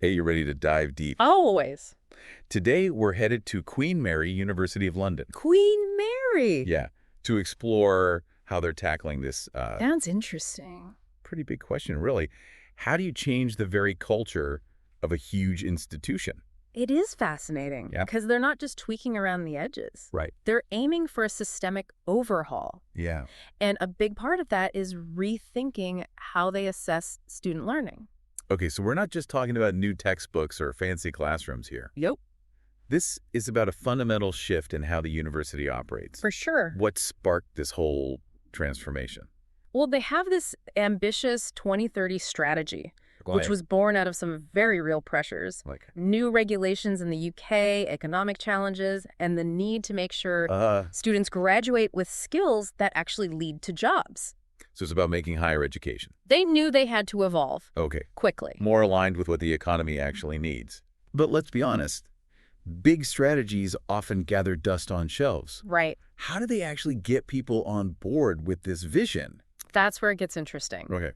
Hey, you ready to dive deep? Always. Today, we're headed to Queen Mary, University of London. Queen Mary. Yeah, to explore how they're tackling this Sounds interesting. pretty big question, really. How do you change the very culture of a huge institution? It is fascinating Yeah. because they're not just tweaking around the edges. Right. They're aiming for a systemic overhaul. Yeah. And a big part of that is rethinking how they assess student learning. Okay, so we're not just talking about new textbooks or fancy classrooms here. Yep. This is about a fundamental shift in how the university operates. For sure. What sparked this whole transformation? Well, they have this ambitious 2030 strategy, Go which ahead. was born out of some very real pressures. Like, New regulations in the UK, economic challenges, and the need to make sure students graduate with skills that actually lead to jobs. so it's about making higher education. They knew they had to evolve Okay. quickly. More aligned with what the economy actually needs. But let's be honest, big strategies often gather dust on shelves. Right. How do they actually get people on board with this vision? That's where it gets interesting. Okay.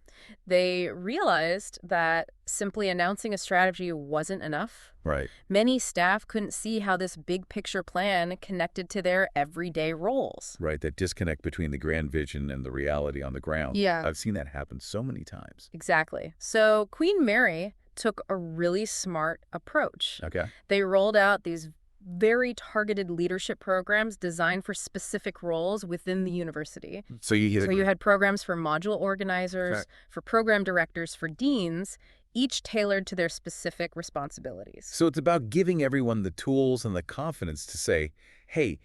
They realized that simply announcing a strategy wasn't enough. Right. Many staff couldn't see how this big picture plan connected to their everyday roles. Right, that disconnect between the grand vision and the reality on the ground. Yeah. I've seen that happen so many times. Exactly. So Queen Mary took a really smart approach. Okay. They rolled out these very targeted leadership programs designed for specific roles within the university. So you had programs for module organizers, Okay. for program directors, for deans, each tailored to their specific responsibilities. So it's about giving everyone the tools and the confidence to say, hey,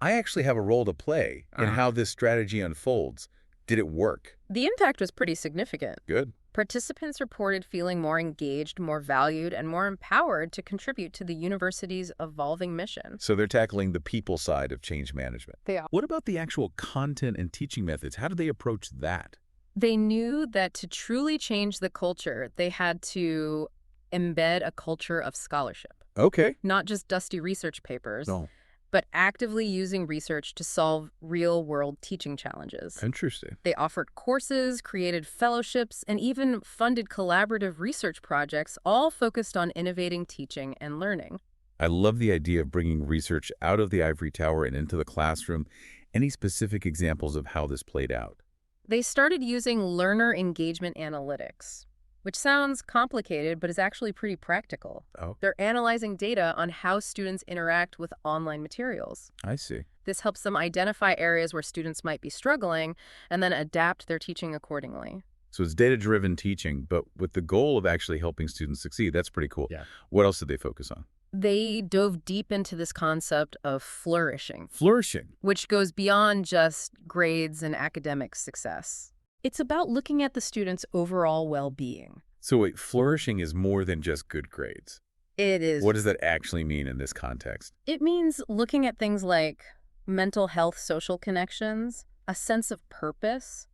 I actually have a role to play in how this strategy unfolds. Did it work? The impact was pretty significant. Good. Participants reported feeling more engaged, more valued, and more empowered to contribute to the university's evolving mission. So they're tackling the people side of change management. They are. What about the actual content and teaching methods? How do they approach that? They knew that to truly change the culture, they had to embed a culture of scholarship, Okay. not just dusty research papers, No. but actively using research to solve real-world teaching challenges. Interesting. They offered courses, created fellowships, and even funded collaborative research projects, all focused on innovating teaching and learning. I love the idea of bringing research out of the ivory tower and into the classroom. Any specific examples of how this played out? They started using learner engagement analytics, which sounds complicated, but is actually pretty practical. Oh, They're analyzing data on how students interact with online materials. I see. This helps them identify areas where students might be struggling and then adapt their teaching accordingly. So it's data-driven teaching, but with the goal of actually helping students succeed. That's pretty cool. Yeah. What else did they focus on? They dove deep into this concept of flourishing, Flourishing. which goes beyond just grades and academic success. It's about looking at the student's overall well-being. So wait, flourishing is more than just good grades. It is. What does that actually mean in this context? It means looking at things like mental health, social connections, a sense of purpose.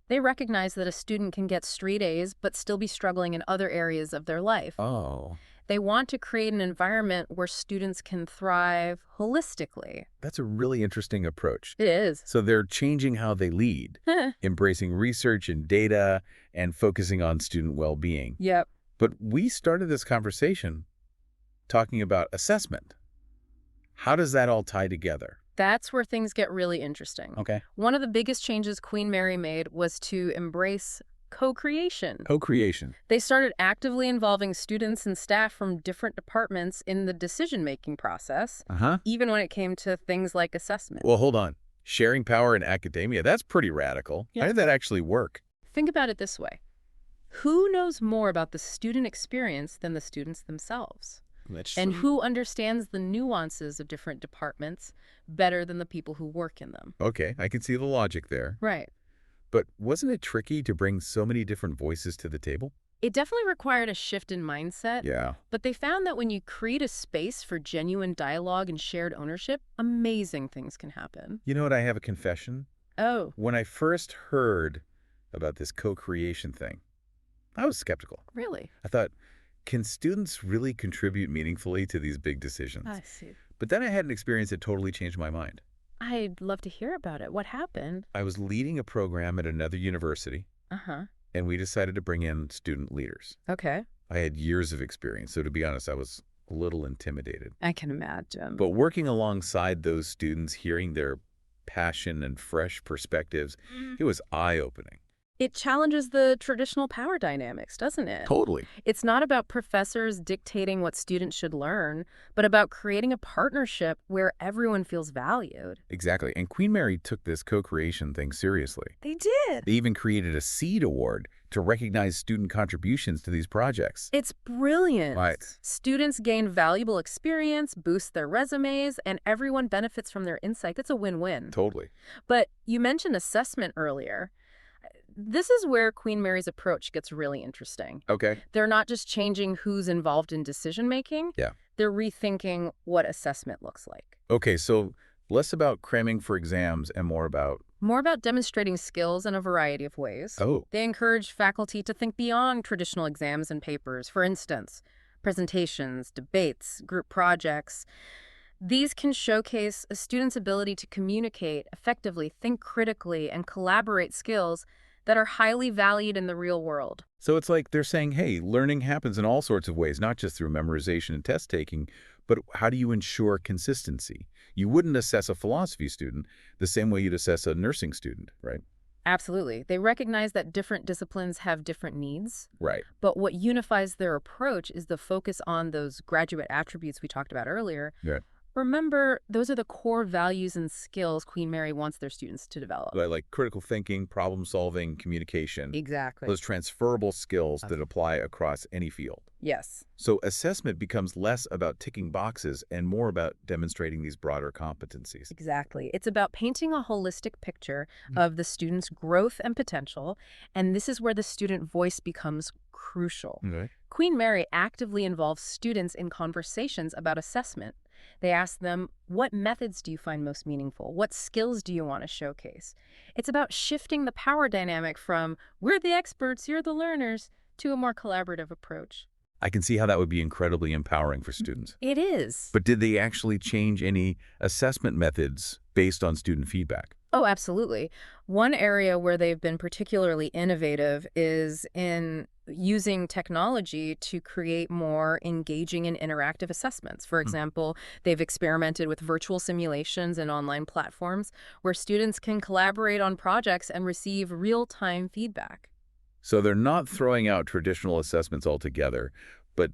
They recognize that a student can get straight A's but still be struggling in other areas of their life. Oh, They want to create an environment where students can thrive holistically. that's a really interesting approach. It is. So they're changing how they lead, embracing research and data, and focusing on student well-being. Yep. But we started this conversation talking about assessment. How does that all tie together? That's where things get really interesting. Okay. One of the biggest changes Queen Mary made was to embrace co-creation. Co-creation. They started actively involving students and staff from different departments in the decision-making process, Uh-huh. even when it came to things like assessment. Well, hold on. Sharing power in academia, that's pretty radical. Yeah. How did that actually work? Think about it this way. Who knows more about the student experience than the students themselves? And who understands the nuances of different departments better than the people who work in them? Okay, I can see the logic there. Right. But wasn't it tricky to bring so many different voices to the table? It definitely required a shift in mindset, Yeah. but they found that when you create a space for genuine dialogue and shared ownership, amazing things can happen. You know what? I have a confession. Oh, When I first heard about this co-creation thing, I was skeptical. really? I thought, can students really contribute meaningfully to these big decisions? I see. But then I had an experience that totally changed my mind. I'd love to hear about it. What happened? I was leading a program at another university, Uh-huh. and we decided to bring in student leaders. Okay. I had years of experience, so to be honest, I was a little intimidated. I can imagine. But working alongside those students, hearing their passion and fresh perspectives, it was eye-opening. It challenges the traditional power dynamics, doesn't it? Totally. It's not about professors dictating what students should learn, but about creating a partnership where everyone feels valued. Exactly. And Queen Mary took this co-creation thing seriously. They did. They even created a SEED award to recognize student contributions to these projects. It's brilliant. Right. Students gain valuable experience, boost their resumes, and everyone benefits from their insight. It's a win-win. Totally. But you mentioned assessment earlier. This is where Queen Mary's approach gets really interesting. Okay. They're not just changing who's involved in decision-making. Yeah. They're rethinking what assessment looks like. Okay, so less about cramming for exams and more about... More about demonstrating skills in a variety of ways. Oh. They encourage faculty to think beyond traditional exams and papers. For instance, presentations, debates, group projects. These can showcase a student's ability to communicate effectively, think critically, and collaborate skills that are highly valued in the real world. So it's like they're saying, hey, learning happens in all sorts of ways, not just through memorization and test taking, but how do you ensure consistency? You wouldn't assess a philosophy student the same way you'd assess a nursing student, right? Absolutely. They recognize that different disciplines have different needs. Right. But what unifies their approach is the focus on those graduate attributes we talked about earlier. Yeah. Remember, those are the core values and skills Queen Mary wants their students to develop. Like critical thinking, problem solving, communication. Exactly. Those transferable skills that apply across any field. Yes. So assessment becomes less about ticking boxes and more about demonstrating these broader competencies. Exactly. It's about painting a holistic picture of the student's growth and potential, and this is where the student voice becomes crucial. Okay. Queen Mary actively involves students in conversations about assessment. They ask them, what methods do you find most meaningful? What skills do you want to showcase? It's about shifting the power dynamic from, we're the experts, you're the learners, to a more collaborative approach. I can see how that would be incredibly empowering for students. It is. But did they actually change any assessment methods based on student feedback? Oh, absolutely. One area where they've been particularly innovative is in using technology to create more engaging and interactive assessments. For example, they've experimented with virtual simulations and online platforms where students can collaborate on projects and receive real-time feedback. So they're not throwing out traditional assessments altogether, but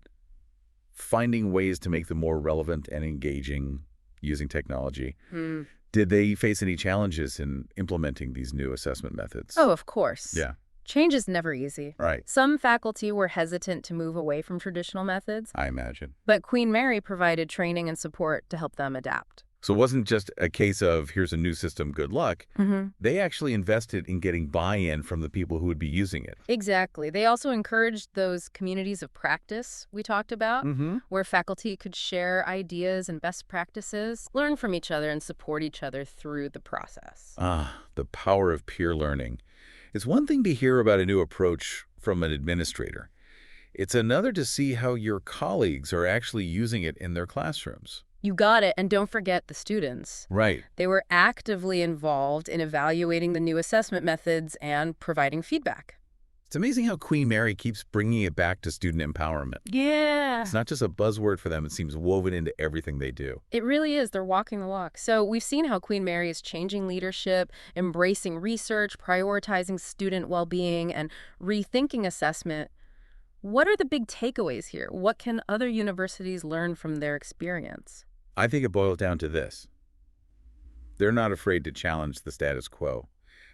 finding ways to make them more relevant and engaging using technology. Did they face any challenges in implementing these new assessment methods? Oh, of course. Yeah. Change is never easy. Right. Some faculty were hesitant to move away from traditional methods, I imagine. but Queen Mary provided training and support to help them adapt. So it wasn't just a case of, here's a new system, good luck. They actually invested in getting buy-in from the people who would be using it. Exactly. They also encouraged those communities of practice we talked about, where faculty could share ideas and best practices, learn from each other, and support each other through the process. The power of peer learning. It's one thing to hear about a new approach from an administrator. It's another to see how your colleagues are actually using it in their classrooms. You got it, and don't forget the students. Right. They were actively involved in evaluating the new assessment methods and providing feedback. It's amazing how Queen Mary keeps bringing it back to student empowerment. Yeah. It's not just a buzzword for them. It seems woven into everything they do. It really is. They're walking the walk. So we've seen how Queen Mary is changing leadership, embracing research, prioritizing student well-being, and rethinking assessment. What are the big takeaways here? What can other universities learn from their experience? I think it boils down to this. They're not afraid to challenge the status quo.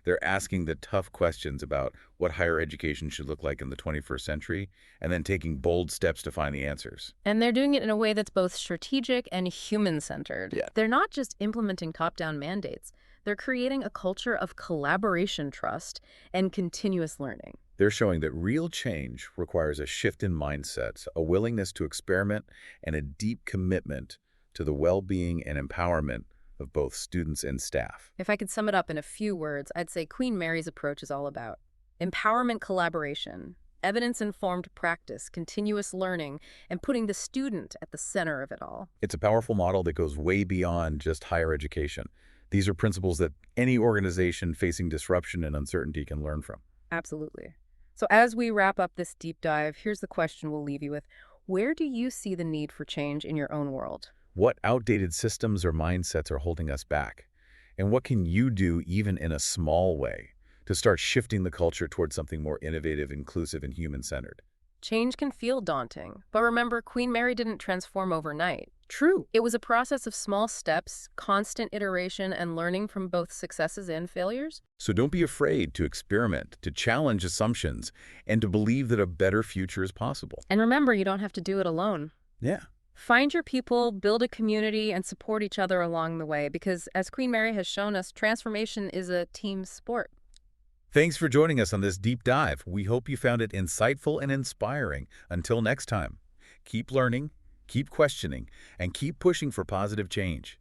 They're asking the tough questions about what higher education should look like in the 21st century, and then taking bold steps to find the answers. And they're doing it in a way that's both strategic and human-centered. Yeah. They're not just implementing top-down mandates. They're creating a culture of collaboration, trust, and continuous learning. They're showing that real change requires a shift in mindset, a willingness to experiment, and a deep commitment to the well-being and empowerment of both students and staff. If I could sum it up in a few words, I'd say Queen Mary's approach is all about empowerment collaboration, evidence-informed practice, continuous learning, and putting the student at the center of it all. It's a powerful model that goes way beyond just higher education. These are principles that any organization facing disruption and uncertainty can learn from. Absolutely. So as we wrap up this deep dive, here's the question we'll leave you with. Where do you see the need for change in your own world? What outdated systems or mindsets are holding us back? And what can you do, even in a small way, to start shifting the culture towards something more innovative, inclusive, and human-centered? Change can feel daunting, but remember, Queen Mary didn't transform overnight. True. It was a process of small steps, constant iteration, and learning from both successes and failures. So don't be afraid to experiment, to challenge assumptions, and to believe that a better future is possible. And remember, you don't have to do it alone. Yeah. Find your people, build a community, and support each other along the way, because as Queen Mary has shown us, transformation is a team sport. Thanks for joining us on this deep dive. We hope you found it insightful and inspiring. Until next time, keep learning, keep questioning, and keep pushing for positive change.